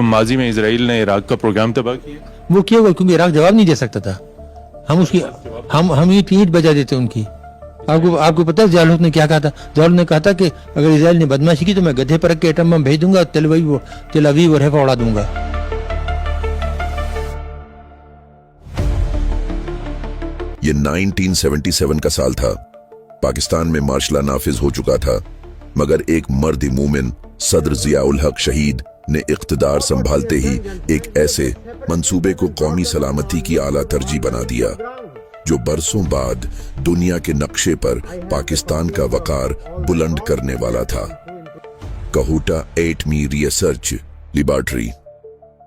माजी में इसराइल ने इराक का प्रोग्राम तबाह किया? वो किया हुआ, क्योंकि इराक जवाब नहीं दे सकता था। हम ईंट बजा देते उनकी। आपको पता है ज़िया-उल-हक ने क्या कहा था? ज़िया-उल-हक ने कहा था कि अगर इसराइल ने बदमाशी की तो मैं गधे पर रख के एटम बम भेज दूंगा, तेल अवीव और हैफा उड़ा दूंगा। ये 1977 का साल था। पाकिस्तान में मार्शल लॉ नाफिज हो चुका था, मगर एक मर्द मोमिन सदर ज़िया-उल-हक शहीद ने इख्तिदार संभालते ही एक ऐसे मंसूबे को कौमी सलामती की आला तरजीह बना दिया जो बरसों बाद दुनिया के नक्शे पर पाकिस्तान का वकार बुलंद करने वाला था। कहूटा एटमी रिसर्च लेबॉरेटरी।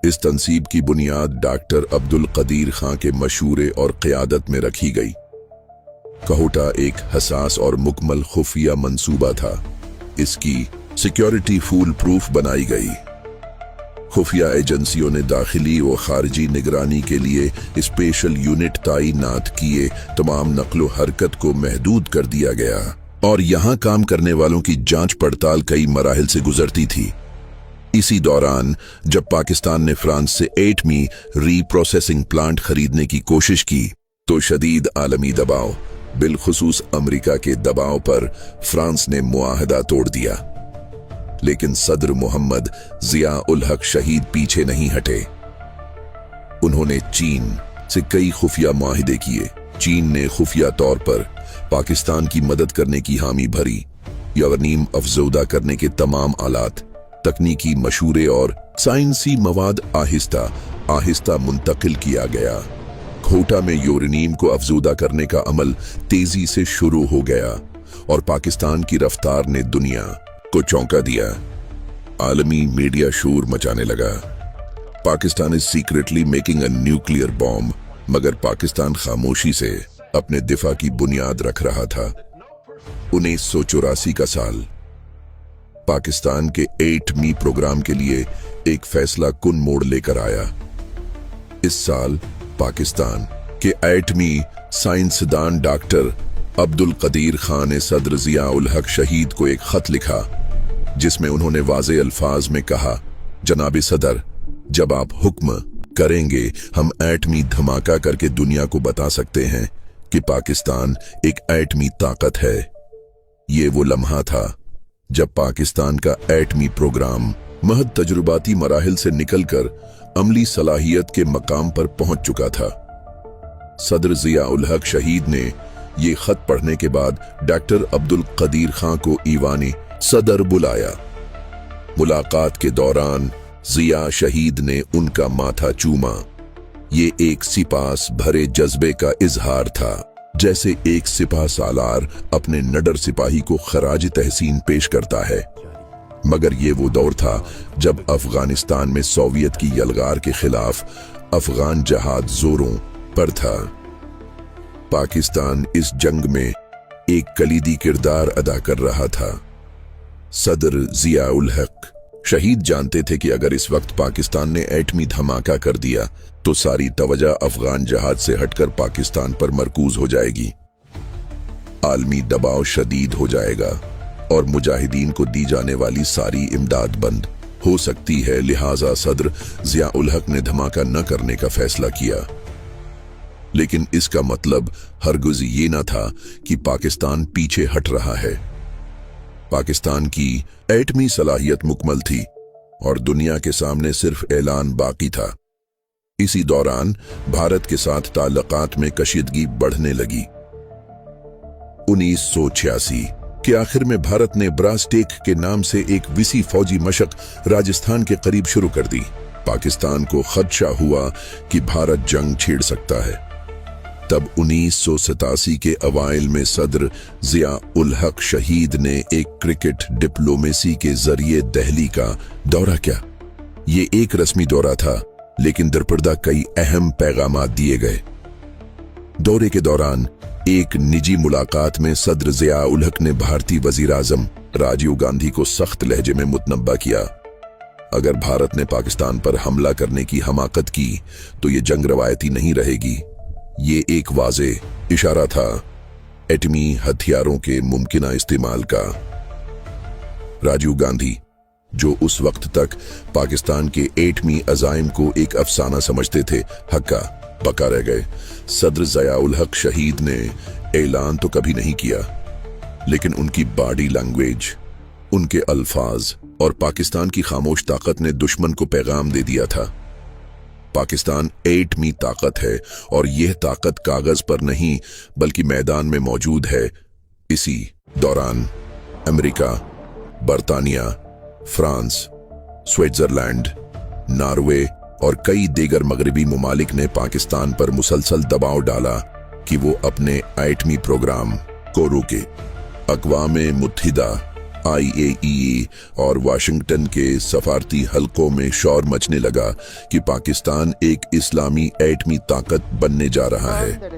इस तंसीब की बुनियाद डॉक्टर अब्दुल कदीर खां के मशूरे और क़यादत में रखी गई। कहूटा एक हसास और मुकम्मल खुफिया मंसूबा था। इसकी सिक्योरिटी फूल प्रूफ बनाई गई। खुफिया एजेंसियों ने दाखिली व खारजी निगरानी के लिए स्पेशल यूनिट तैनात किए। तमाम नक्लो हरकत को महदूद कर दिया गया और यहाँ काम करने वालों की जांच पड़ताल कई मराहिल से गुजरती थी। इसी दौरान जब पाकिस्तान ने फ्रांस से एटमी रीप्रोसेसिंग प्लांट खरीदने की कोशिश की तो शदीद आलमी दबाव, बिलखुसूस अमेरिका के दबाव पर फ्रांस ने मुआहदा तोड़ दिया। लेकिन सदर मोहम्मद ज़िया-उल-हक शहीद पीछे नहीं हटे। उन्होंने चीन से कई खुफिया मुआहिदे किए। चीन ने खुफिया तौर पर पाकिस्तान की मदद करने की हामी भरी। यरनीम अफजोदा करने के तमाम आलात, तकनीकी मशूरे और साइंसी मवाद आहिस्ता आहिस्ता मुंतकिल किया गया। कहूटा में यूरेनियम को अफजोदा करने का अमल तेजी से शुरू हो गया और पाकिस्तान की रफ्तार ने दुनिया को चौंका दिया। आलमी मीडिया शोर मचाने लगा। Pakistan is secretly making a nuclear bomb, मगर पाकिस्तान खामोशी से अपने दिफा की बुनियाद रख रहा था। 1984 का साल पाकिस्तान के एटमी प्रोग्राम के लिए एक फैसला कुन मोड़ लेकर आया। इस साल पाकिस्तान के एटमी साइंसदान डॉक्टर अब्दुल कदीर खां ने सदर ज़िया-उल-हक शहीद को एक खत लिखा जिसमें उन्होंने वाज़े अल्फाज में कहा, जनाब सदर, जब आप हुक्म करेंगे हम एटमी धमाका करके दुनिया को बता सकते हैं कि पाकिस्तान एक एटमी ताकत है। ये वो लम्हा था जब पाकिस्तान का एटमी प्रोग्राम महज तजुर्बाती मराहिल से निकलकर अमली सलाहियत के मकाम पर पहुंच चुका था। सदर ज़िया-उल-हक शहीद ने ये खत पढ़ने के बाद डॉक्टर अब्दुल कदीर खां को ईवानी सदर बुलाया। मुलाकात के दौरान ज़िया शहीद ने उनका माथा चूमा। ये एक सिपास भरे जज्बे का इजहार था, जैसे एक सिपाह सालार अपने नडर सिपाही को खराज तहसीन पेश करता है। मगर ये वो दौर था जब अफगानिस्तान में सोवियत की यलगार के खिलाफ अफगान जहाद जोरों पर था। पाकिस्तान इस जंग में एक कलीदी किरदार अदा कर रहा था। सदर ज़िया-उल-हक शहीद जानते थे कि अगर इस वक्त पाकिस्तान ने एटमी धमाका कर दिया तो सारी तवज्जो अफगान जहाज से हटकर पाकिस्तान पर मरकूज हो जाएगी। आलमी दबाव शदीद हो जाएगा और मुजाहिदीन को दी जाने वाली सारी इमदाद बंद हो सकती है। लिहाजा सदर ज़िया-उल-हक ने धमाका न करने का फैसला किया। लेकिन इसका मतलब हरगिज़ ये न था कि पाकिस्तान पीछे हट रहा है। पाकिस्तान की एटमी सलाहियत मुकम्मल थी और दुनिया के सामने सिर्फ ऐलान बाकी था। इसी दौरान भारत के साथ ताल्लुकात में कशीदगी बढ़ने लगी। 1986 के आखिर में भारत ने ब्रास्टेक के नाम से एक विसी फौजी मशक राजस्थान के करीब शुरू कर दी। पाकिस्तान को खदशा हुआ कि भारत जंग छेड़ सकता है। तब 1987 के अवाइल में सदर ज़िया-उल-हक शहीद ने एक क्रिकेट डिप्लोमेसी के जरिए दिल्ली का दौरा किया। ये एक रस्मी दौरा था, लेकिन दरपर्दा कई अहम पैगामात दिए गए। दौरे के दौरान एक निजी मुलाकात में सदर ज़िया-उल-हक ने भारतीय वज़ीर आज़म राजीव गांधी को सख्त लहजे में मुतनब्बा किया, अगर भारत ने पाकिस्तान पर हमला करने की हमाकत की तो ये जंग रवायती नहीं रहेगी। ये एक वाज़े इशारा था एटमी हथियारों के मुमकिना इस्तेमाल का। राजीव गांधी जो उस वक्त तक पाकिस्तान के एटमी अजाइम को एक अफसाना समझते थे, हक्का पक्का रह गए। सदर ज़ियाउल हक शहीद ने ऐलान तो कभी नहीं किया, लेकिन उनकी बॉडी लैंग्वेज, उनके अल्फाज और पाकिस्तान की खामोश ताकत ने दुश्मन को पैगाम दे दिया था। पाकिस्तान एटमी ताकत है और यह ताकत कागज पर नहीं बल्कि मैदान में मौजूद है। इसी दौरान अमेरिका, बरतानिया, फ्रांस, स्विट्जरलैंड, नॉर्वे और कई दीगर मगरबी मुमालिक ने पाकिस्तान पर मुसलसल दबाव डाला कि वो अपने एटमी प्रोग्राम को रोके। अक़वाम मुत्तहिदा, IAEA और वाशिंगटन के सफारती हलकों में शोर मचने लगा कि पाकिस्तान एक इस्लामी एटमी ताकत बनने जा रहा है।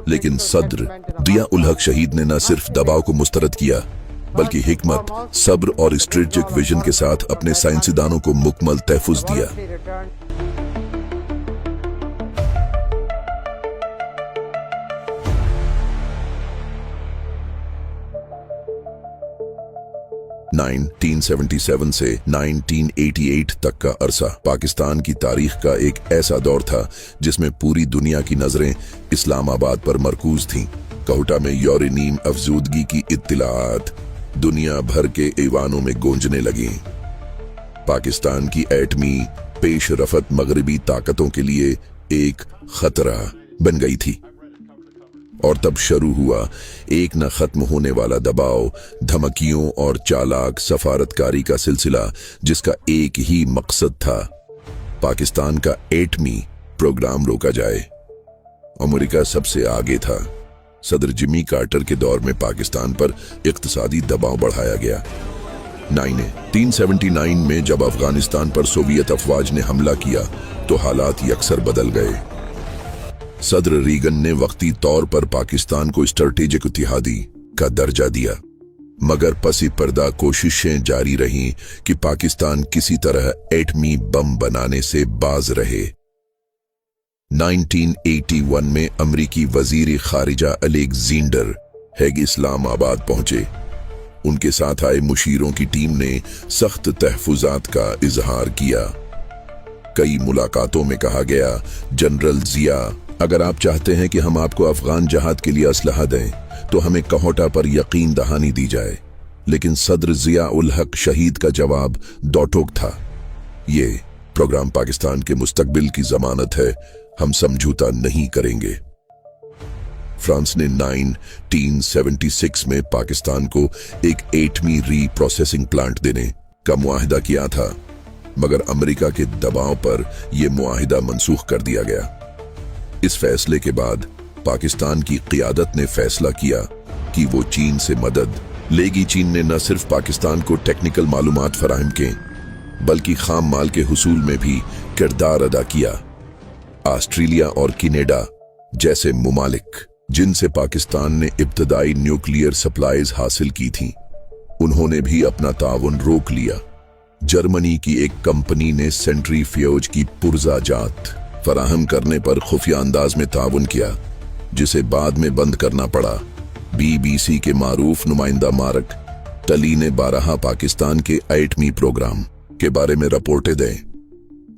लेकिन सदर ज़ियाउल हक शहीद ने न सिर्फ दबाव को मुस्तरद किया बल्कि हिकमत, सब्र और स्ट्रेटेजिक विजन के साथ अपने साइंसदानों को मुकम्मल तहफ़्फ़ुज़ दिया। (1977 से 1988 तक का अरसा पाकिस्तान की तारीख का एक ऐसा दौर था जिसमें पूरी दुनिया की नजरें इस्लामाबाद पर मरकूज थीं। कोहटा में यूरेनियम अफजूदगी की इत्तलाआत दुनिया भर के ऐवानों में गूंजने लगी। पाकिस्तान की एटमी पेशरफत मगरबी ताकतों के लिए एक खतरा बन गई थी और तब शुरू हुआ एक न खत्म होने वाला दबाव, धमकियों और चालाक सफारतकारी का सिलसिला, जिसका एक ही मकसद था, पाकिस्तान का एटमी प्रोग्राम रोका जाए। अमेरिका सबसे आगे था। सदर जिमी कार्टर के दौर में पाकिस्तान पर इक्तिसादी दबाव बढ़ाया गया। 1979 में जब अफगानिस्तान पर सोवियत अफवाज ने हमला किया तो हालात यकसर बदल गए। सदर रीगन ने वक्ती तौर पर पाकिस्तान को स्ट्रेटेजिक इत्तेहादी का दर्जा दिया, मगर पसी पर्दा कोशिशें जारी रहीं कि पाकिस्तान किसी तरह एटमी बम बनाने से बाज रहे। 1981 में अमरीकी वजीर खारिजा अलेक्जेंडर हेग इस्लामाबाद पहुंचे। उनके साथ आए मुशीरों की टीम ने सख्त तहफुजात का इजहार किया। कई मुलाकातों में कहा गया, जनरल जिया, अगर आप चाहते हैं कि हम आपको अफगान जहाद के लिए असलहा दें तो हमें कोहटा पर यकीन दहानी दी जाए। लेकिन सदर ज़ियाउल हक शहीद का जवाब दो-टोक था, ये प्रोग्राम पाकिस्तान के मुस्तकबिल की जमानत है, हम समझौता नहीं करेंगे। फ्रांस ने 1976 में पाकिस्तान को एक एटमी रीप्रोसेसिंग प्लांट देने का मुआहिदा किया था, मगर अमेरिका के दबाव पर यह मुआहिदा मनसूख कर दिया गया। इस फैसले के बाद पाकिस्तान की क़ियादत ने फैसला किया कि वो चीन से मदद लेगी। चीन ने न सिर्फ पाकिस्तान को टेक्निकल मालूमात फराहम के बल्कि खाम माल के हुसूल में भी किरदार अदा किया। ऑस्ट्रेलिया और कनाडा जैसे मुमालिक जिनसे पाकिस्तान ने इब्तदाई न्यूक्लियर सप्लाईज हासिल की थीं, उन्होंने भी अपना ताउन रोक लिया। जर्मनी की एक कंपनी ने सेंट्रीफ्यूज की पुर्जा जात फराहम करने पर खुफिया अंदाज में ताउन किया, जिसे बाद में बंद करना पड़ा। BBC के मारूफ नुमाइंदा मार्क टली ने 12 पाकिस्तान के एटमी प्रोग्राम के बारे में रिपोर्टें दें,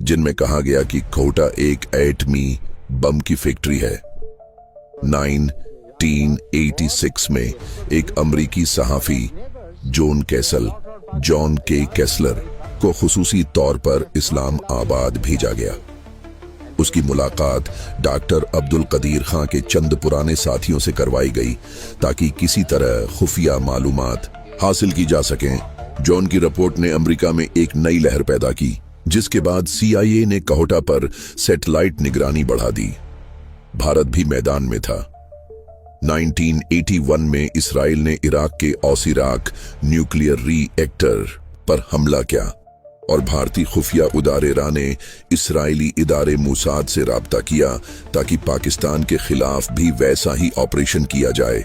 जिनमें कहा गया कि कोहटा एक एटमी बम की फैक्ट्री है। 1986 में एक अमरीकी सहाफी जॉन के कैसलर को खुसूसी तौर पर इस्लामाबाद भेजा गया। उसकी मुलाकात डॉक्टर अब्दुल कदीर खां के चंद पुराने साथियों से करवाई गई ताकि किसी तरह खुफिया मालूमात हासिल की जा सकें। जॉन की रिपोर्ट ने अमेरिका में एक नई लहर पैदा की, जिसके बाद CIA ने कोहटा पर सैटेलाइट निगरानी बढ़ा दी। भारत भी मैदान में था। 1981 में इसराइल ने इराक के ओसिराक न्यूक्लियर रिएक्टर पर हमला किया और भारतीय खुफिया इदारे ने इसराइली इदारे मूसाद से राब्ता किया ताकि पाकिस्तान के खिलाफ भी वैसा ही ऑपरेशन किया जाए।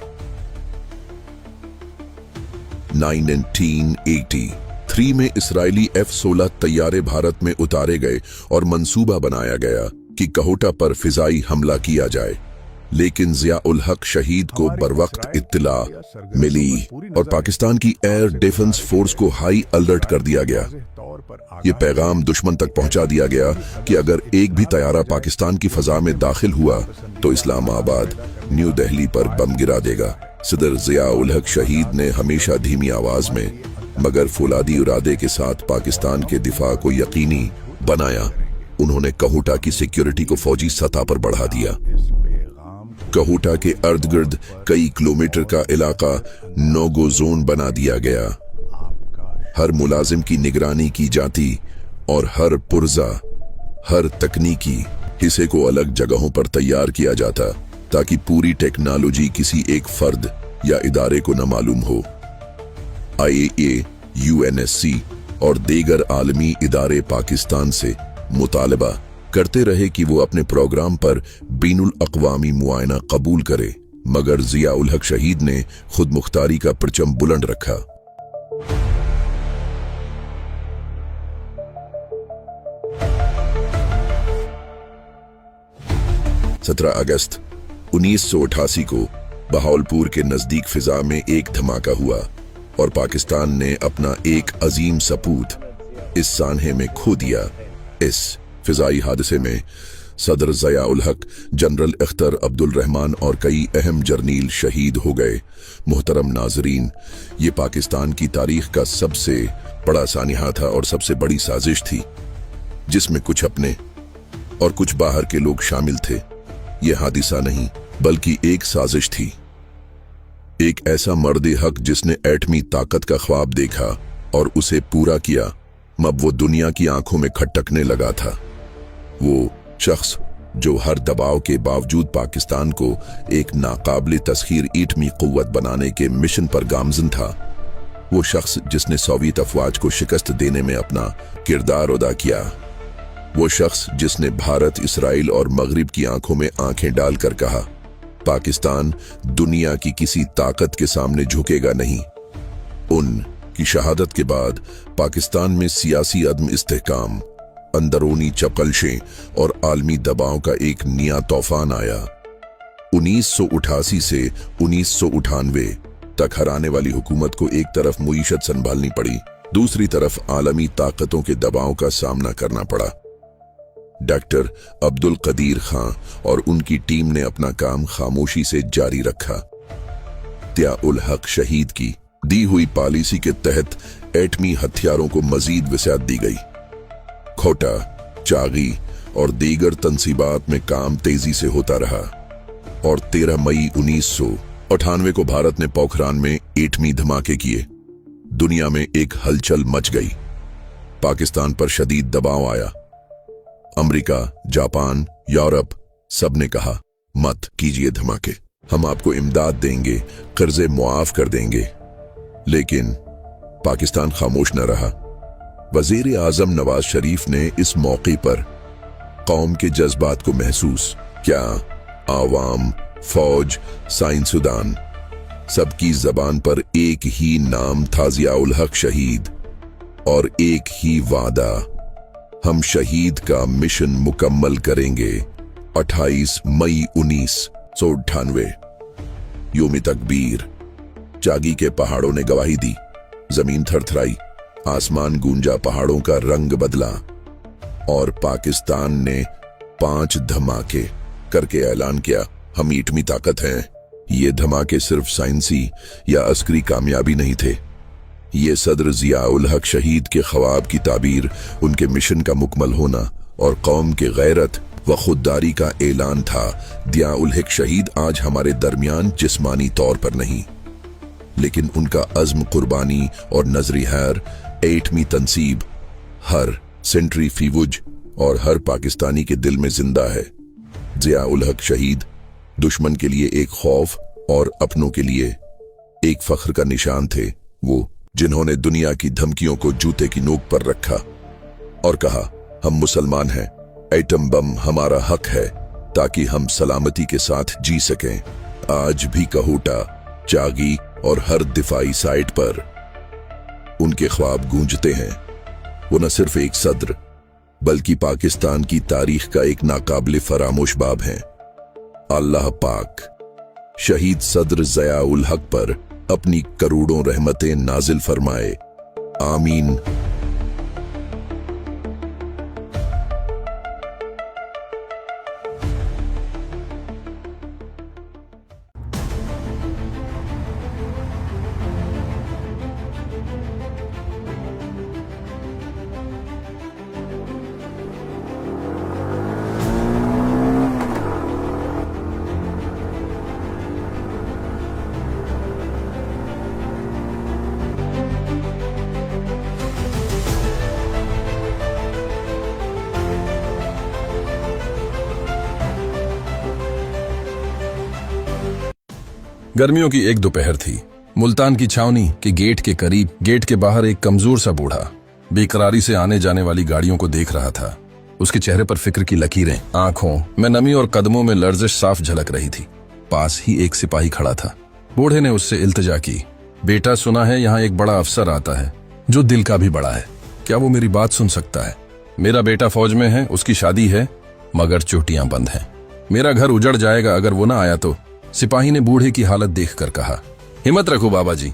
1983 में इसराइली F-16 तैयारे भारत में उतारे गए और मंसूबा बनाया गया कि कोहटा पर फिजाई हमला किया जाए। लेकिन जियाउल हक शहीद को बरवक्त इत्तला मिली और पाकिस्तान की एयर डिफेंस फोर्स को हाई अलर्ट कर दिया गया। ये पैगाम दुश्मन तक पहुंचा दिया गया कि अगर एक भी तैयारा पाकिस्तान की फजा में दाखिल हुआ तो इस्लामाबाद न्यू दिल्ली पर बम गिरा देगा। सदर जियाउल हक शहीद ने हमेशा धीमी आवाज में मगर फौलादी इरादे के साथ पाकिस्तान के दिफा को यकीनी बनाया। उन्होंने कहूटा की सिक्योरिटी को फौजी सतह पर बढ़ा दिया। कहूटा के अर्द गिर्द कई किलोमीटर का इलाका नो गो जोन बना दिया गया। हर मुलाजिम की निगरानी की जाती और हर पुर्जा, हर तकनीकी हिस्से को अलग जगहों पर तैयार किया जाता ताकि पूरी टेक्नोलॉजी किसी एक फर्द या इदारे को न मालूम हो। IAEA, UNSC और दीगर आलमी इदारे पाकिस्तान से मुतालबा करते रहे कि वो अपने प्रोग्राम पर बीनुल अक़वामी मुआयना कबूल करे, मगर जियाउल हक शहीद ने खुद मुख्तारी का परचम बुलंद रखा। सत्रह अगस्त 1988 को बहावलपुर के नजदीक फिजा में एक धमाका हुआ और पाकिस्तान ने अपना एक अजीम सपूत इस सान्हे में खो दिया। इस फिजाई हादसे में सदर जियाउल हक, जनरल अख्तर अब्दुल रहमान और कई अहम जर्नील शहीद हो गए। मोहतरम नाजरीन, ये पाकिस्तान की तारीख का सबसे बड़ा सानिहा था और सबसे बड़ी साजिश थी जिसमें कुछ अपने और कुछ बाहर के लोग शामिल थे। यह हादिसा नहीं बल्कि एक साजिश थी। एक ऐसा मर्द हक जिसने एटमी ताकत का ख्वाब देखा और उसे पूरा किया, अब वो दुनिया की आंखों में खटकने लगा था। वो शख्स जो हर दबाव के बावजूद पाकिस्तान को एक नाकाबिल तस्खीर एटमी कुव्वत बनाने के मिशन पर गामजन था। वो शख्स जिसने सोवियत अफवाज को शिकस्त देने में अपना किरदार अदा किया। वो शख्स जिसने भारत, इसराइल और मगरिब की आंखों में आंखें डालकर कहा, पाकिस्तान दुनिया की किसी ताकत के सामने झुकेगा नहीं। उन की शहादत के बाद पाकिस्तान में सियासी अदम इस्तेहकाम, अंदरूनी चपकलशें और आलमी दबाव का एक नया तूफान आया। 1988 से 1998 तक हराने वाली हुकूमत को एक तरफ मुईशत संभालनी पड़ी, दूसरी तरफ आलमी ताकतों के दबाव का सामना करना पड़ा। डॉक्टर अब्दुल कदीर खां और उनकी टीम ने अपना काम खामोशी से जारी रखा। जियाउल हक शहीद की दी हुई पॉलिसी के तहत एटमी हथियारों को मजीद वसाअत दी गई। खोटा, चागी और दीगर तंसीबात में काम तेजी से होता रहा और 13 मई 1998 को भारत ने पोखरान में एटमी धमाके किए। दुनिया में एक हलचल मच गई। पाकिस्तान पर शदीद दबाव आया। अमेरिका, जापान, यूरोप सब ने कहा, मत कीजिए धमाके, हम आपको इमदाद देंगे, कर्जे मुआफ कर देंगे। लेकिन पाकिस्तान खामोश न रहा। वजीर आजम नवाज शरीफ ने इस मौके पर कौम के जज्बात को महसूस किया। आवाम, फौज, साइंसदान सबकी जबान पर एक ही नाम था, जियाउल हक शहीद, और एक ही वादा, हम शहीद का मिशन मुकम्मल करेंगे। 28 मई 1998 योम तकबीर। चागी के पहाड़ों ने गवाही दी, जमीन थरथराई, आसमान गूंजा, पहाड़ों का रंग बदला और पाकिस्तान ने 5 धमाके करके ऐलान किया, हम एटमी ताकत हैं। ये धमाके सिर्फ साइंसी या अस्करी कामयाबी नहीं थे, ये सदर जियाउल हक शहीद के ख्वाब की ताबीर, उनके मिशन का मुकम्मल होना और कौम के गैरत व खुददारी का ऐलान था। जियाउल हक शहीद आज हमारे दरमियान जिस्मानी तौर पर नहीं, लेकिन उनका अज़्म, कुर्बानी और नजरी हैर एटमी तंसीब हर सेंट्रीफ्यूज और हर पाकिस्तानी के दिल में जिंदा है। जियाउल हक शहीद दुश्मन के लिए एक खौफ और अपनों के लिए एक फख्र का निशान थे। वो जिन्होंने दुनिया की धमकियों को जूते की नोक पर रखा और कहा, हम मुसलमान हैं, एटम बम हमारा हक है ताकि हम सलामती के साथ जी सकें। आज भी कहूटा, चागी और हर दिफाई साइट पर उनके ख्वाब गूंजते हैं। वो न सिर्फ एक सदर बल्कि पाकिस्तान की तारीख का एक नाकाबिल फरामोश बाब हैं। अल्लाह पाक शहीद सदर ज़िया उल हक पर अपनी करोड़ों रहमतें नाजिल फरमाए, आमीन। गर्मियों की एक दोपहर थी। मुल्तान की छावनी के गेट के करीब, गेट के बाहर एक कमजोर सा बूढ़ा बेकरारी से आने जाने वाली गाड़ियों को देख रहा था। उसके चेहरे पर फिक्र की लकीरें, आंखों में नमी और कदमों में लर्जिश साफ झलक रही थी। पास ही एक सिपाही खड़ा था। बूढ़े ने उससे इल्तिजा की, बेटा सुना है यहाँ एक बड़ा अफसर आता है जो दिल का भी बड़ा है, क्या वो मेरी बात सुन सकता है? मेरा बेटा फौज में है, उसकी शादी है, मगर चोटियां बंद हैं। मेरा घर उजड़ जाएगा अगर वो ना आया तो। सिपाही ने बूढ़े की हालत देखकर कहा, हिम्मत रखो बाबा जी,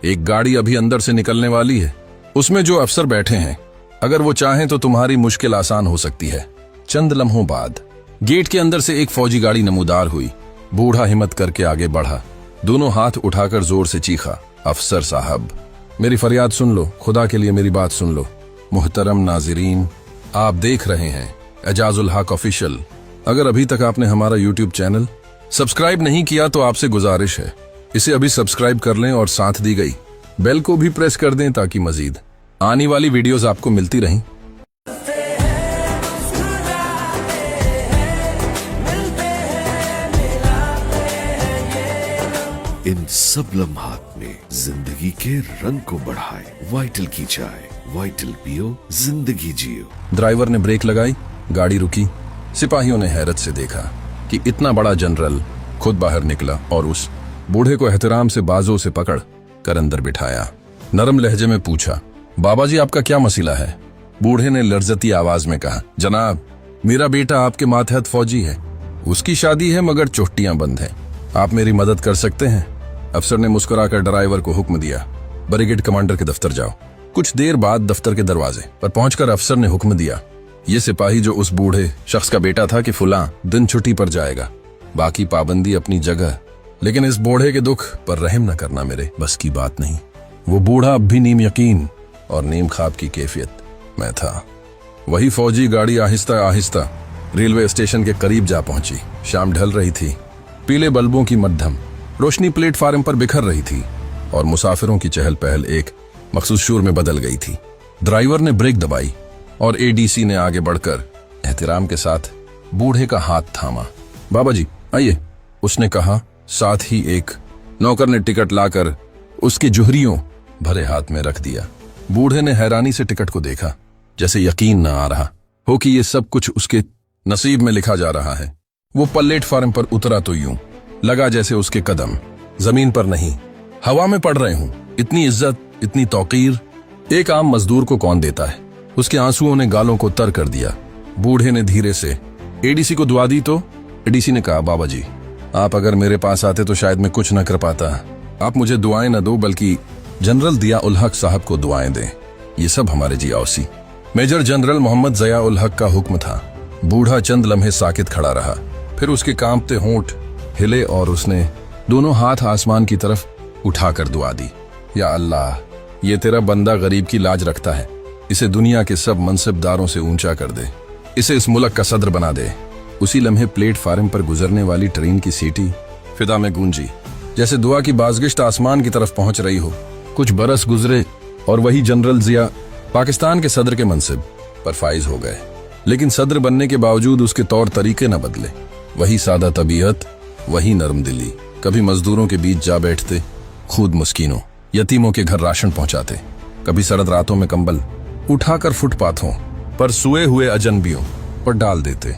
एक गाड़ी अभी अंदर से निकलने वाली है, उसमें जो अफसर बैठे हैं, अगर वो चाहें तो तुम्हारी मुश्किल आसान हो सकती है। चंद लम्हों बाद गेट के अंदर से एक फौजी गाड़ी नमूदार हुई। बूढ़ा हिम्मत करके आगे बढ़ा, दोनों हाथ उठाकर जोर से चीखा, अफसर साहब मेरी फरियाद सुन लो, खुदा के लिए मेरी बात सुन लो। मुहतरम नाजिरीन, आप देख रहे हैं एजाजुल हक ऑफिशियल। अगर अभी तक आपने हमारा यूट्यूब चैनल सब्सक्राइब नहीं किया तो आपसे गुजारिश है, इसे अभी सब्सक्राइब कर लें और साथ दी गई बेल को भी प्रेस कर दें ताकि मजीद आने वाली वीडियोस आपको मिलती रहें। इन सब लम्हात में जिंदगी के रंग को बढ़ाए, वाइटल की चाय, वाइटल पियो, जिंदगी जियो। ड्राइवर ने ब्रेक लगाई, गाड़ी रुकी। सिपाहियों ने हैरत से देखा कि इतना बड़ा जनरल खुद बाहर निकला और उस बूढ़े को एहतराम से बाजों से पकड़ कर अंदर बिठाया। नरम लहजे में पूछा, बाबा जी आपका क्या मसला है? बूढ़े ने लर्जती आवाज में कहा, जनाब मेरा बेटा आपके मातहत फौजी है, उसकी शादी है मगर चोटियां बंद हैं, आप मेरी मदद कर सकते हैं? अफसर ने मुस्कुराकर ड्राइवर को हुक्म दिया, ब्रिगेड कमांडर के दफ्तर जाओ। कुछ देर बाद दफ्तर के दरवाजे पर पहुंचकर अफसर ने हुक्म दिया, ये सिपाही जो उस बूढ़े शख्स का बेटा था कि फुला दिन छुट्टी पर जाएगा, बाकी पाबंदी अपनी जगह, लेकिन इस बूढ़े के दुख पर रहम न करना मेरे बस की बात नहीं। वो बूढ़ा अब भी नीम यकीन और नीम ख्वाब की कैफियत में था। वही फौजी गाड़ी आहिस्ता आहिस्ता रेलवे स्टेशन के करीब जा पहुंची। शाम ढल रही थी, पीले बल्बों की मध्यम रोशनी प्लेटफार्म पर बिखर रही थी और मुसाफिरों की चहल पहल एक मखसूस शोर में बदल गई थी। ड्राइवर ने ब्रेक दबाई और एडीसी ने आगे बढ़कर एहतराम के साथ बूढ़े का हाथ थामा। बाबा जी आइए, उसने कहा। साथ ही एक नौकर ने टिकट लाकर उसके जुहरियों भरे हाथ में रख दिया। बूढ़े ने हैरानी से टिकट को देखा, जैसे यकीन न आ रहा हो कि ये सब कुछ उसके नसीब में लिखा जा रहा है। वो प्लेटफार्म पर उतरा तो यूं लगा जैसे उसके कदम जमीन पर नहीं हवा में पड़ रहे हों। इतनी इज्जत, इतनी तौकीर एक आम मजदूर को कौन देता है? उसके आंसुओं ने गालों को तर कर दिया। बूढ़े ने धीरे से एडीसी को दुआ दी तो एडीसी ने कहा, बाबा जी आप अगर मेरे पास आते तो शायद मैं कुछ न कर पाता। आप मुझे दुआएं न दो बल्कि जनरल ज़िया उल हक साहब को दुआएं दें, ये सब हमारे जियाओसी। मेजर जनरल मोहम्मद ज़िया उल हक का हुक्म था। बूढ़ा चंद लम्हे साकित खड़ा रहा, फिर उसके कांपते होंठ हिले और उसने दोनों हाथ आसमान की तरफ उठाकर दुआ दी, या अल्लाह ये तेरा बंदा गरीब की लाज रखता है, इसे दुनिया के सब मनसबदारों से ऊंचा कर दे, इसे इस मुल्क का सदर बना दे। उसी लम्हे प्लेटफार्म पर गुजरने वाली ट्रेन की सीटी फिदा में गूंजी, जैसे दुआ की बाज़गिश्त आसमान की तरफ पहुंच रही हो। कुछ बरस गुजरे और वही जनरल ज़िया पाकिस्तान के सदर के मनसिब पर फाइज हो गए, लेकिन सदर बनने के बावजूद उसके तौर तरीके न बदले। वही सादा तबीयत, वही नरम दिली। कभी मजदूरों के बीच जा बैठते, खुद मुस्किनों यतीमों के घर राशन पहुंचाते, कभी सरद रातों में कंबल उठाकर फुटपाथों पर सोए हुए अजनबियों पर डाल देते,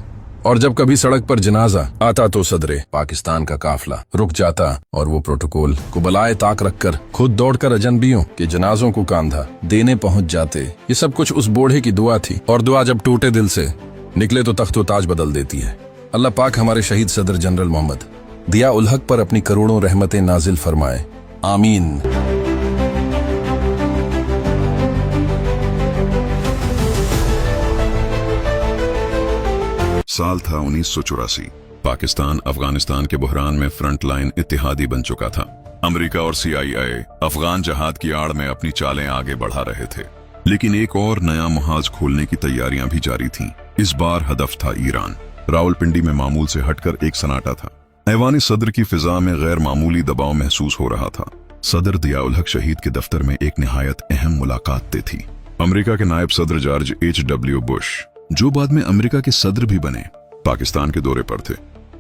और जब कभी सड़क पर जनाजा आता तो सदरे पाकिस्तान का काफिला रुक जाता और वो प्रोटोकॉल को बलाए ताक रखकर खुद दौड़कर अजनबियों के जनाजों को कांधा देने पहुंच जाते। ये सब कुछ उस बूढ़े की दुआ थी, और दुआ जब टूटे दिल से निकले तो तख्तो ताज बदल देती है। अल्लाह पाक हमारे शहीद सदर जनरल मोहम्मद दिया उल हक पर अपनी करोड़ों रहमतें नाजिल फरमाए, आमीन। साल था 1984। पाकिस्तान अफगानिस्तान के बुहरान में फ्रंट लाइन इत्तेहादी बन चुका था। अमेरिका और CIA अफगान जहाद की आड़ में अपनी चालें आगे बढ़ा रहे थे, लेकिन एक और नया मुहाज खोलने की तैयारियां भी जारी थीं। इस बार हदफ था ईरान। रावलपिंडी में मामूल से हटकर एक सन्नाटा था। ऐवानी सदर की फिजा में गैर मामूली दबाव महसूस हो रहा था। सदर दिया उल हक शहीद के दफ्तर में एक निहायत अहम मुलाकात तय थी। अमेरिका के नायब सदर जॉर्ज H.W. बुश, जो बाद में अमेरिका के सदर भी बने, पाकिस्तान के दौरे पर थे।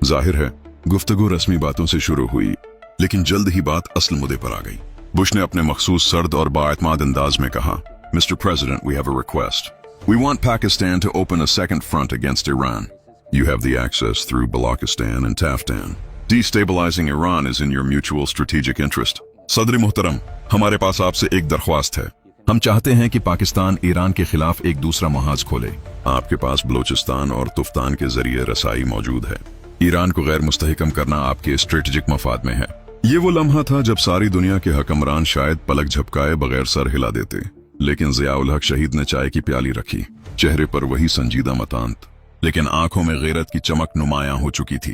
जाहिर है गुफ्तगू रस्मी बातों से शुरू हुई, लेकिन जल्द ही बात असल मुद्दे पर आ गई। बुश ने अपने मखसूस सर्द और बाएतमाद अंदाज में कहा, mister president, we have a request. We want Pakistan to open a second front against Iran. You have the access through Balochistan and Taftan. Destabilizing Iran is in your mutual strategic interest. सदर मुहतरम, हमारे पास आपसे एक दरख्वास्त है। हम चाहते हैं कि पाकिस्तान ईरान के खिलाफ एक दूसरा महाज खोले। आपके पास बलोचिस्तान और तुफ्तान के जरिए रसाई मौजूद है। ईरान को गैर मुस्तहकम करना आपके स्ट्रेटेजिक मफाद में है। ये वो लम्हा था जब सारी दुनिया के हकमरान शायद पलक झपकाए बगैर सर हिला देते, लेकिन ज़िया उल हक शहीद ने चाय की प्याली रखी। चेहरे पर वही संजीदा मतांत, लेकिन आंखों में गैरत की चमक नुमायां हो चुकी थी।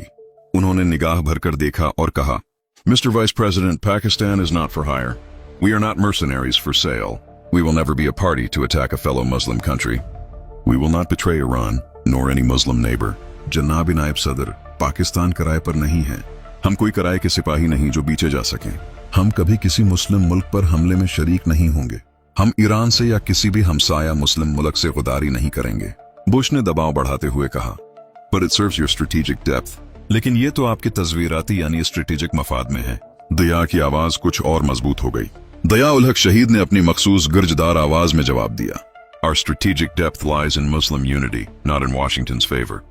उन्होंने निगाह भरकर देखा और कहा, mister vice president, Pakistan is not for hire. We are not mercenaries for sale. We will never be a party to attack a fellow Muslim country. We will not betray Iran nor any Muslim neighbour. जनाब नायब सदर, पाकिस्तान किराए पर नहीं है। हम कोई किराए के सिपाही नहीं जो बीचे जा सकें। हम कभी किसी मुस्लिम मुल्क पर हमले में शरीक नहीं होंगे। हम ईरान से या किसी भी हमसाया मुस्लिम मुल्क से गुदारी नहीं करेंगे। बुश ने दबाव बढ़ाते हुए कहा, पर it serves your strategic depth. लेकिन ये तो आपके तस्वीराती यानी स्ट्रेटेजिक मफाद में है। दया की आवाज कुछ और मजबूत हो गई। दया उल हक शहीद ने अपनी मखसूस गर्जदार आवाज में जवाब दिया, Our strategic depth lies in Muslim unity, not in Washington's favor.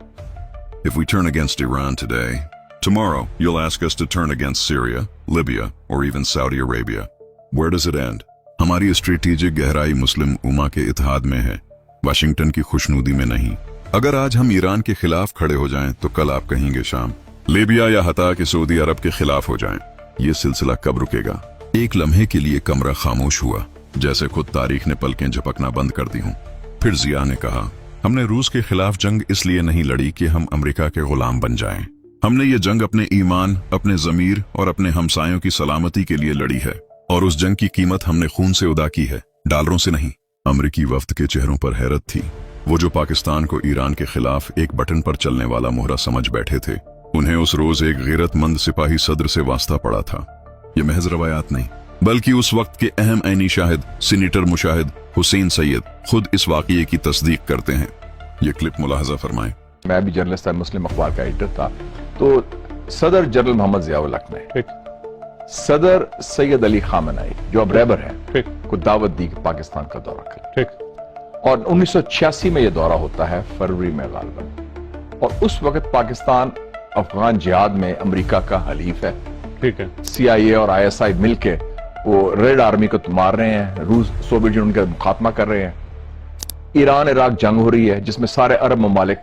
If we turn against Iran today, tomorrow you'll ask us to turn against Syria, Libya, or even Saudi Arabia. Where does it end? हमारी strategic गहराई मुस्लिम उम्मा के इत्तेहाद में है, Washington की खुशनुदी में नहीं। अगर आज हम ईरान के खिलाफ खड़े हो जाएं, तो कल आप कहेंगे शाम, लीबिया या हता के सऊदी अरब के खिलाफ हो जाएं। ये सिलसिला कब रुकेगा? एक लम्हे के लिए कमरा खामोश हुआ, जैसे खुद तारीख ने पलकें झपकना बंद कर दी हूं। फिर जिया ने कहा, हमने रूस के खिलाफ जंग इसलिए नहीं लड़ी कि हम अमेरिका के गुलाम बन जाएं। हमने ये जंग अपने ईमान, अपने जमीर और अपने हमसायों की सलामती के लिए लड़ी है, और उस जंग की कीमत हमने खून से अदा की है, डॉलरों से नहीं। अमेरिकी वफ्द के चेहरों पर हैरत थी। वो जो पाकिस्तान को ईरान के खिलाफ एक बटन पर चलने वाला मोहरा समझ बैठे थे, उन्हें उस रोज एक गैरतमंद सिपाही सदर से वास्ता पड़ा था। ये महज रवायात नहीं, बल्कि उस वक्त के अहम ऐनी शाहिद सीनेटर मुशाहिद हुसैन सैयद खुद इस वाक़ये की तस्दीक करते हैं। ये क्लिप मुलाहजा फरमाएं। मैं भी जर्नलिस्ट था, मुस्लिम अखबार का एडिटर था। तो सदर जनरल मोहम्मद ज़िया उल हक ने सदर सैयद अली खामनेई, जो अब रहबर हैं, को दावत दी कि पाकिस्तान का दौरा करें। और 1986 में यह दौरा होता है, फरवरी में गालिबन। और उस वक्त पाकिस्तान अफगान जिहाद में अमेरिका का हलीफ है। ठीक है। CIA और ISI मिलके वो रेड आर्मी को मार रहे हैं, रूस सोवियत यूनियन का मुखातमा कर रहे हैं। ईरान इराक जंग हो रही है, जिसमें सारे अरब ममालिक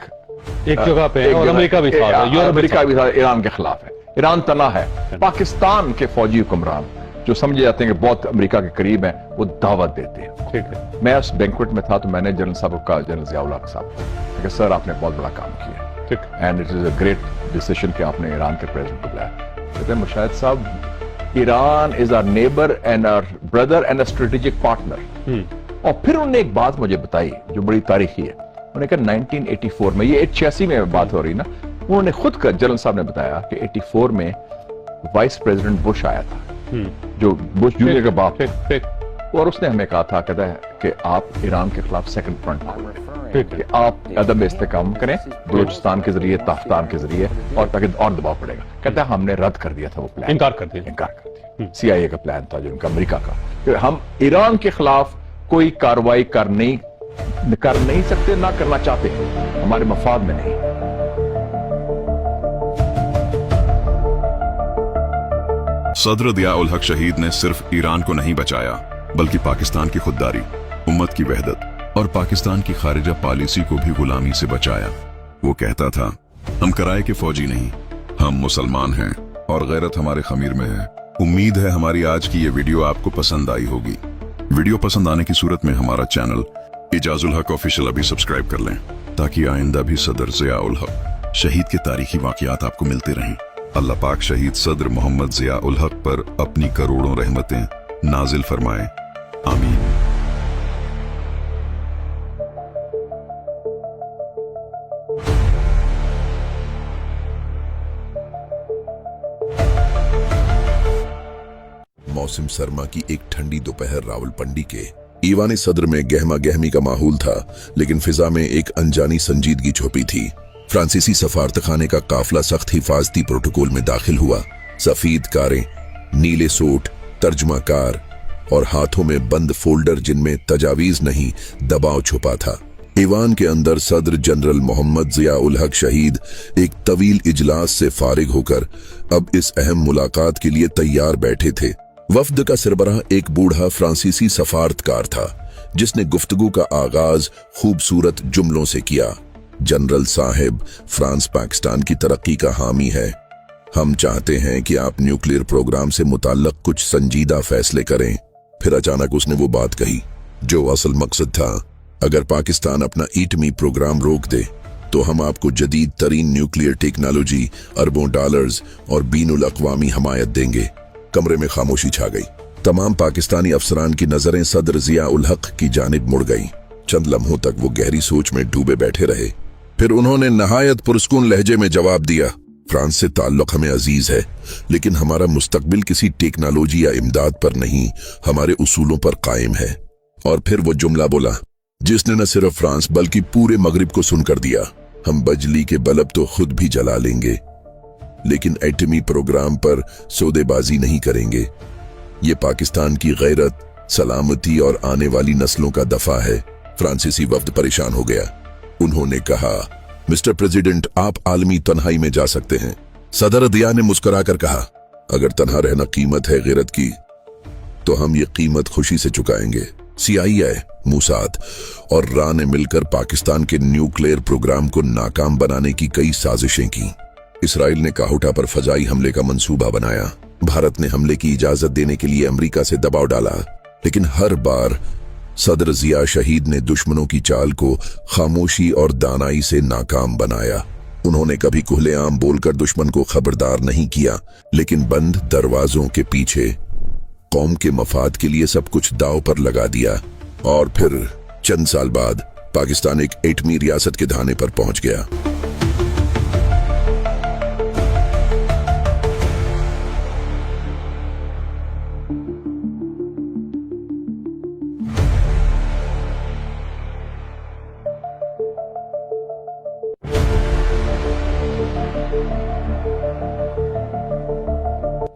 एक जगह पे है, और अमेरिका भी साथ है, अमेरिका भी साथ ईरान के खिलाफ है। ईरान तना है। पाकिस्तान के फौजी हुक्मरान जो समझे जाते हैं कि बहुत अमेरिका के करीब हैं, वो दावत देते हैं। ठीक है। मैं उस बैंक्वेट में था, तो मैंने जनरल साहब को कहा, जनरल ज़िया उल हक साहब को, सर आपने बहुत बड़ा काम किया, ठीक, and it is a great decision कि आपने ईरान के प्रेसिडेंट को बुलाया। कहते हैं मुशाहिद साहब, Iran is our neighbour and our brother and a strategic partner. और फिर उन्होंने एक बात मुझे बताई जो बड़ी तारीखी है। उन्होंने कहा 1984 में, ये 86 में बात हो रही ना, उन्होंने खुद का जनरल साहब ने बताया कि 84 में वाइस प्रेसिडेंट बुश आया था, जो बुश जूनियर का बाप है, और उसने हमें कहा था, कहता है कि आप ईरान के खिलाफ सेकंड फ्रंट खोलें, कि आप अदम इस्तेकाम करें बलूचिस्तान के जरिए, ताफ्तान के जरिए, और ताकि और दबाव पड़ेगा। कहता है हमने रद्द कर दिया था वो प्लान, इनकार कर दिया। CIA का प्लान था, जो उनका अमेरिका का, कि हम ईरान के खिलाफ कोई कार्रवाई कर नहीं सकते, ना करना चाहते, हमारे मफाद में नहीं। सदर ज़िया उल हक शहीद ने सिर्फ ईरान को नहीं बचाया, बल्कि पाकिस्तान की खुददारी, उम्मत की वहदत और पाकिस्तान की खारिजा पॉलिसी को भी गुलामी से बचाया। वो कहता था, हम कराए के फौजी नहीं, हम मुसलमान हैं और गैरत हमारे खमीर में है। उम्मीद है हमारी आज की ये वीडियो आपको पसंद आई होगी। वीडियो पसंद आने की सूरत में हमारा चैनल इजाजुल हक ऑफिशियल अभी सब्सक्राइब कर लें, ताकि आइंदा भी सदर जिया उल हक शहीद के तारीखी वाकयात आपको मिलते रहें। अल्लाह पाक शहीद सदर मोहम्मद जिया उल हक पर अपनी करोड़ों रहमतें नाजिल फरमाए, आमीन। मौसम सरमा की एक ठंडी दोपहर रावलपिंडी के ईवान सदर में गहमा गहमी का माहौल था, लेकिन फिजा में एक अनजानी संजीदगी छुपी थी। फ्रांसीसी सफारतखाने का काफिला सख्त हिफाजती प्रोटोकॉल में दाखिल हुआ। सफेद कारें, नीले सूट, तर्जमाकार और हाथों में बंद फोल्डर जिनमें तजावीज नहीं, दबाव छुपा था। ईवान के अंदर सदर जनरल मोहम्मद जिया उल हक शहीद एक तवील इजलास से फारिग होकर अब इस अहम मुलाकात के लिए तैयार बैठे थे। वफ्द का सरबराह एक बूढ़ा फ्रांसीसी सफारतकार था, जिसने गुफ्तगू का आगाज खूबसूरत जुमलों से किया। जनरल साहिब, फ्रांस पाकिस्तान की तरक्की का हामी है। हम चाहते हैं कि आप न्यूक्लियर प्रोग्राम से मुताल्लिक कुछ संजीदा फैसले करें। फिर अचानक उसने वो बात कही जो असल मकसद था। अगर पाकिस्तान अपना एटमी प्रोग्राम रोक दे तो हम आपको जदीद तरीन न्यूक्लियर टेक्नोलॉजी, अरबों डॉलर्स और बीनुल अक़वामी हमायत देंगे। कमरे में खामोशी छा गई। तमाम पाकिस्तानी अफसरान की नजरें सदर जिया उल हक की जानिब मुड़ गईं। चंद लम्हों तक वो गहरी सोच में डूबे बैठे रहे। फिर उन्होंने नहायत पुरस्कून लहजे में जवाब दिया, फ्रांस से ताल्लुक हमें अजीज है, लेकिन हमारा मुस्तकबिल किसी टेक्नोलॉजी या इमदाद पर नहीं, हमारे उसूलों पर कायम है। और फिर वो जुमला बोला जिसने न सिर्फ फ्रांस बल्कि पूरे मगरिब को सुनकर दिया, हम बजली के बल्ब तो खुद भी जला लेंगे, लेकिन एटमी प्रोग्राम पर सौदेबाजी नहीं करेंगे। ये पाकिस्तान की गैरत, सलामती और आने वाली नस्लों का दफा है। फ्रांसीसी वफ्द परेशान हो गया। उन्होंने कहा, मिस्टर प्रेसिडेंट, आप आलमी तन्हाई में जा सकते हैं। सदर दिया ने मुस्कुराकर कहा, अगर तन्हा रहना कीमत है गैरत की, तो हम ये कीमत खुशी से चुकाएंगे। CIA, मूसाद और रा ने मिलकर पाकिस्तान के न्यूक्लियर प्रोग्राम को नाकाम बनाने की कई साजिशें की। इसराइल ने काहुटा पर फजाई हमले का मंसूबा बनाया। भारत ने हमले की इजाजत देने के लिए अमेरिका से दबाव डाला, लेकिन हर बार सदर जिया शहीद ने दुश्मनों की चाल को खामोशी और दानाई से नाकाम बनाया। उन्होंने कभी खुलेआम बोलकर दुश्मन को खबरदार नहीं किया, लेकिन बंद दरवाजों के पीछे कौम के मफाद के लिए सब कुछ दांव पर लगा दिया। और फिर चंद साल बाद पाकिस्तान एक एटमी रियासत के धाने पर पहुंच गया।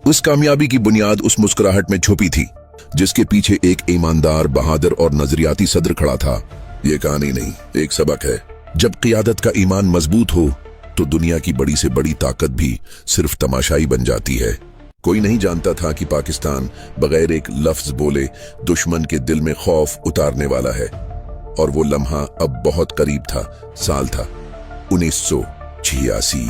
उस कामयाबी की बुनियाद उस मुस्कुराहट में छुपी थी, जिसके पीछे एक ईमानदार, बहादुर और नजरियाती सदर खड़ा था। ये कहानी नहीं, एक सबक है। जब क़ियादत का ईमान मजबूत हो तो दुनिया की बड़ी से बड़ी ताकत भी सिर्फ तमाशाई बन जाती है। कोई नहीं जानता था कि पाकिस्तान बगैर एक लफ्ज बोले दुश्मन के दिल में खौफ उतारने वाला है। और वो लम्हा अब बहुत करीब था। साल था 1986।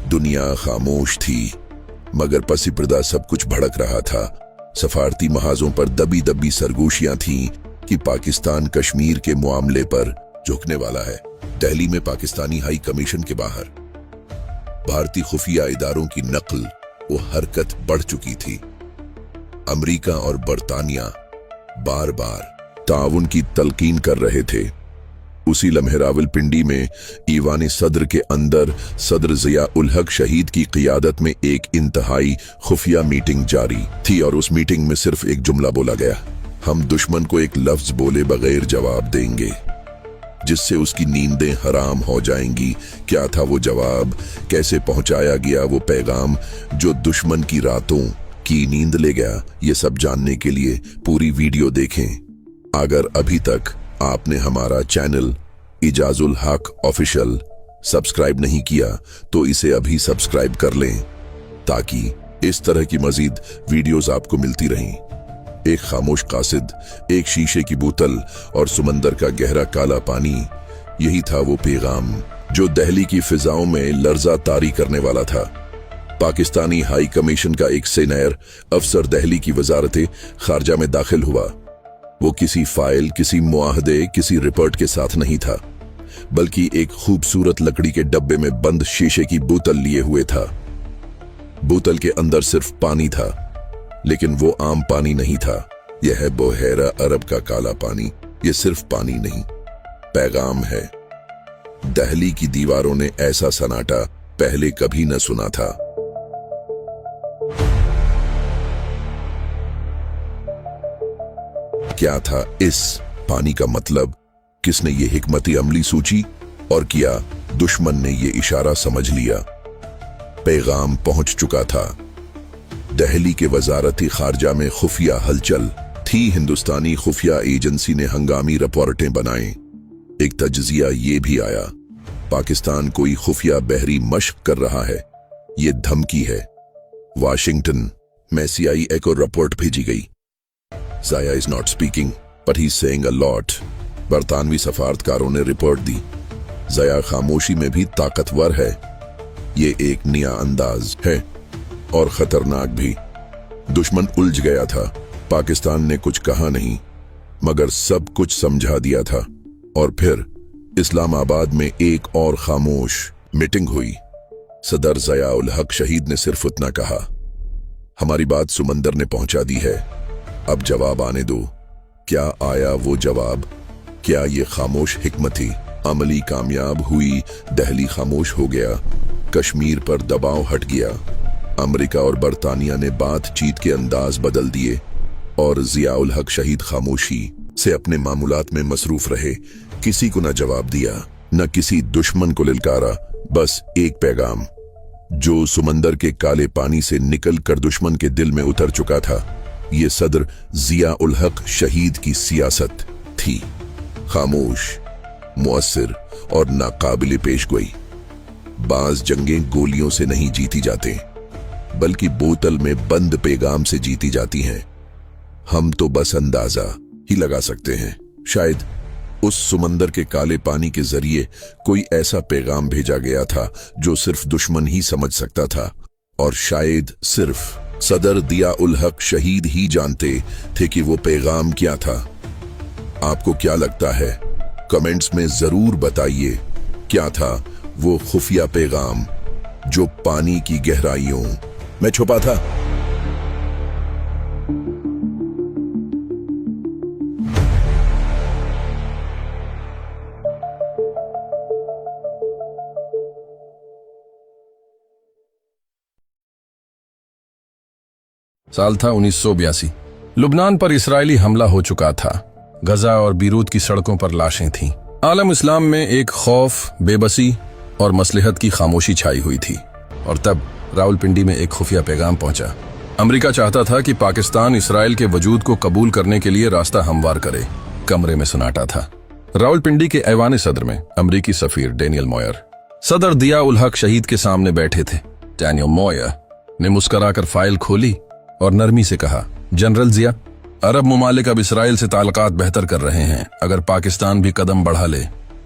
दुनिया खामोश थी, मगर पसी पर्दा सब कुछ भड़क रहा था। सफारती महाजों पर दबी दबी सरगोशियां थीं कि पाकिस्तान कश्मीर के मामले पर झुकने वाला है। दिल्ली में पाकिस्तानी हाई कमीशन के बाहर भारतीय खुफिया इदारों की नकल वो हरकत बढ़ चुकी थी। अमेरिका और बरतानिया बार बार ताउन की तलकीन कर रहे थे। उसी लम्हे रावलपिंडी में ईवान सदर के अंदर सदर जिया उल हक शहीद की क़ियादत में एक इंतहाई खुफिया मीटिंग जारी थी, और उस मीटिंग में सिर्फ एक जुमला बोला गया, हम दुश्मन को एक लफ्ज बोले बगैर जवाब देंगे, जिससे उसकी नींदें हराम हो जाएंगी। क्या था वो जवाब, कैसे पहुंचाया गया वो पैगाम जो दुश्मन की रातों की नींद ले गया? ये सब जानने के लिए पूरी वीडियो देखें। अगर अभी तक आपने हमारा चैनल इजाजुल हक ऑफिशियल सब्सक्राइब नहीं किया तो इसे अभी सब्सक्राइब कर लें, ताकि इस तरह की मजीद वीडियोस आपको मिलती रहें। एक खामोश कासिद, एक शीशे की बोतल और समंदर का गहरा काला पानी, यही था वो पैगाम जो दिल्ली की फिजाओं में लर्जा तारी करने वाला था। पाकिस्तानी हाई कमीशन का एक सीनियर अफसर दिल्ली की वजारत खारजा में दाखिल हुआ। वो किसी फाइल, किसी मुआहदे, किसी रिपोर्ट के साथ नहीं था, बल्कि एक खूबसूरत लकड़ी के डब्बे में बंद शीशे की बोतल लिए हुए था। बोतल के अंदर सिर्फ पानी था, लेकिन वो आम पानी नहीं था। यह है बुहेरा अरब का काला पानी। ये सिर्फ पानी नहीं, पैगाम है। दिल्ली की दीवारों ने ऐसा सन्नाटा पहले कभी न सुना था। क्या था इस पानी का मतलब? किसने ये हिकमती अमली सूची और किया? दुश्मन ने ये इशारा समझ लिया। पैगाम पहुंच चुका था। दिल्ली के वजारती खारजा में खुफिया हलचल थी। हिंदुस्तानी खुफिया एजेंसी ने हंगामी रिपोर्टें बनाई। एक तज्जिया ये भी आया, पाकिस्तान कोई खुफिया बहरी मशक कर रहा है, ये धमकी है। वाशिंगटन में CIA को रिपोर्ट भेजी गई। Zia is not speaking but he is saying a lot. बरतानवी सफारतकारों ने रिपोर्ट दी। ज़ाया खामोशी में भी ताकतवर है। ये एक नया अंदाज है और खतरनाक भी। दुश्मन उलझ गया था। पाकिस्तान ने कुछ कहा नहीं, मगर सब कुछ समझा दिया था। और फिर इस्लामाबाद में एक और खामोश मीटिंग हुई। सदर ज़िया उल हक शहीद ने सिर्फ इतना कहा, हमारी बात समंदर ने पहुंचा दी है, अब जवाब आने दो। क्या आया वो जवाब? क्या ये खामोश हिकमती अमली कामयाब हुई? दिल्ली खामोश हो गया। कश्मीर पर दबाव हट गया। अमेरिका और बरतानिया ने बातचीत के अंदाज बदल दिए और ज़िया उल हक शहीद खामोशी से अपने मामूलात में मसरूफ रहे। किसी को न जवाब दिया, न किसी दुश्मन को लिलकारा, बस एक पैगाम जो समंदर के काले पानी से निकल कर दुश्मन के दिल में उतर चुका था। ये सदर ज़िया उल हक शहीद की सियासत थी, खामोश, मुअस्सिर और नाकाबिले पेशगोई। बाज जंगें गोलियों से नहीं जीती जाते, बल्कि बोतल में बंद पैगाम से जीती जाती हैं। हम तो बस अंदाजा ही लगा सकते हैं। शायद उस समंदर के काले पानी के जरिए कोई ऐसा पैगाम भेजा गया था जो सिर्फ दुश्मन ही समझ सकता था, और शायद सिर्फ सदर ज़िया उल हक शहीद ही जानते थे कि वो पैगाम क्या था। आपको क्या लगता है? कमेंट्स में जरूर बताइए, क्या था वो खुफिया पैगाम जो पानी की गहराइयों में छुपा था? साल था 1982। लुबनान पर इस्राएली हमला हो चुका था। गजा और बीरूत की सड़कों पर लाशें थीं। आलम इस्लाम में एक खौफ, बेबसी और मसलहत की खामोशी छाई हुई थी। और तब रावलपिंडी में एक खुफिया पैगाम पहुंचा। अमेरिका चाहता था कि पाकिस्तान इसराइल के वजूद को कबूल करने के लिए रास्ता हमवार करे। कमरे में सन्नाटा था। रावलपिंडी के ऐवान सदर में अमरीकी सफीर डेनियल मॉयर सदर ज़िया उल हक शहीद के सामने बैठे थे। डेनियल मॉयर ने मुस्कुराकर फाइल खोली और नरमी से कहा, जनरल ज़िया, अरब मुमालिक अब इसराइल से ताल्लुकात बेहतर कर रहे हैं। अगर पाकिस्तान भी कदम बढ़ा ले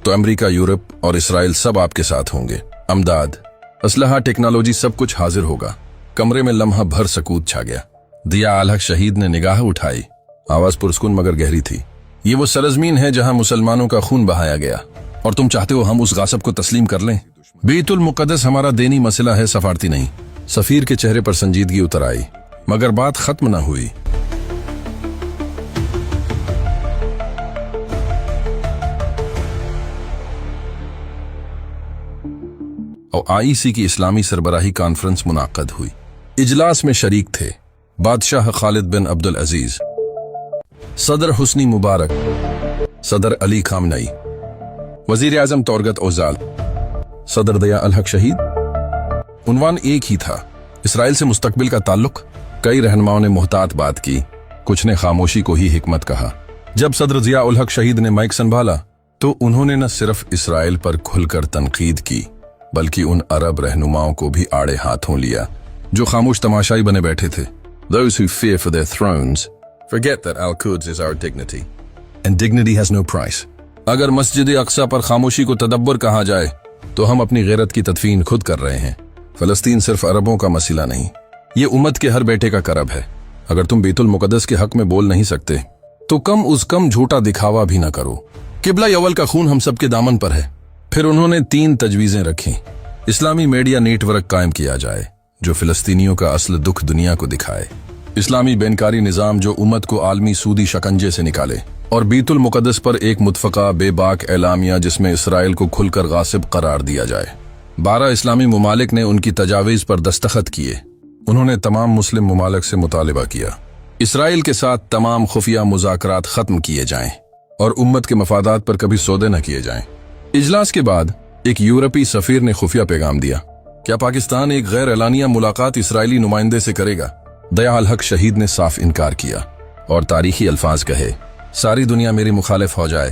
तो अमेरिका, यूरोप और इसराइल सब आपके साथ होंगे। अमदाद, असलहा, टेक्नोलॉजी, सब कुछ हाजिर होगा। कमरे में लम्हा भर सकूत छा गया। ज़िया उल हक शहीद ने निगाह उठाई। आवाज पुरस्कुन मगर गहरी थी। ये वो सरजमीन है जहां मुसलमानों का खून बहाया गया, और तुम चाहते हो हम उस गासब को तस्लीम कर लें? बैतुल मुक़द्दस हमारा दीनी मसला है, सफारती नहीं। सफीर के चेहरे पर संजीदगी उतर आई, मगर बात खत्म न हुई। और IEC की इस्लामी सरबराही कॉन्फ्रेंस मुनाक़द हुई। इजलास में शरीक थे बादशाह खालिद बिन अब्दुल अजीज, सदर हुस्नी मुबारक, सदर अली खामनई, वजीर आजम तौरगत ओजाल, सदर ज़िया उल हक शहीद। उन्वान एक ही था, इसराइल से मुस्तकबिल का ताल्लुक। कई रहनुमाओं ने मुहतात बात की, कुछ ने खामोशी को ही हिकमत कहा। जब सदर ज़िया उल हक शहीद ने माइक संभाला तो उन्होंने न सिर्फ इसराइल पर खुलकर तनकीद की, बल्कि उन अरब रहनुमाओं को भी आड़े हाथों लिया जो खामोश तमाशाई बने बैठे थे। Those who fear for their thrones Forget that Al-Quds is our dignity. And dignity has no price. अगर मस्जिद अक्सा पर खामोशी को तदब्बर कहा जाए तो हम अपनी गैरत की तदफीन खुद कर रहे हैं। फलस्तीन सिर्फ अरबों का मसला नहीं, ये उम्मत के हर बेटे का करब है। अगर तुम बैतुल मुकद्दस के हक में बोल नहीं सकते तो कम झूठा दिखावा भी ना करो। किबला अव्वल का खून हम सबके दामन पर है। फिर उन्होंने 3 तजवीजें रखी। इस्लामी मीडिया नेटवर्क कायम किया जाए जो फिलिस्तीनियों का असल दुख दुनिया को दिखाए, इस्लामी बैनकारी निजाम जो उम्मत को आलमी सूदी शकंजे से निकाले, और बैतुल मुकद्दस पर एक मुतफ़क़ा बेबाक एलामिया जिसमें इसराइल को खुलकर गासिब करार दिया जाए। 12 इस्लामी मुमालिक ने उनकी तजावीज़ पर दस्तखत किए। उन्होंने तमाम मुस्लिम मुमालिक से मुतालिबा किया इसराइल के साथ तमाम खुफिया मुज़ाकरात खत्म किए जाएं और उम्मत के मफादात पर कभी सौदे न किए जाएं। इजलास के बाद एक यूरोपीय सफीर ने खुफिया पैगाम दिया, क्या पाकिस्तान एक गैर एलानिया मुलाकात इसराइली नुमाइंदे से करेगा? दया अल हक शहीद ने साफ इनकार किया और तारीखी अल्फाज कहे, सारी दुनिया मेरी मुखालिफ हो जाए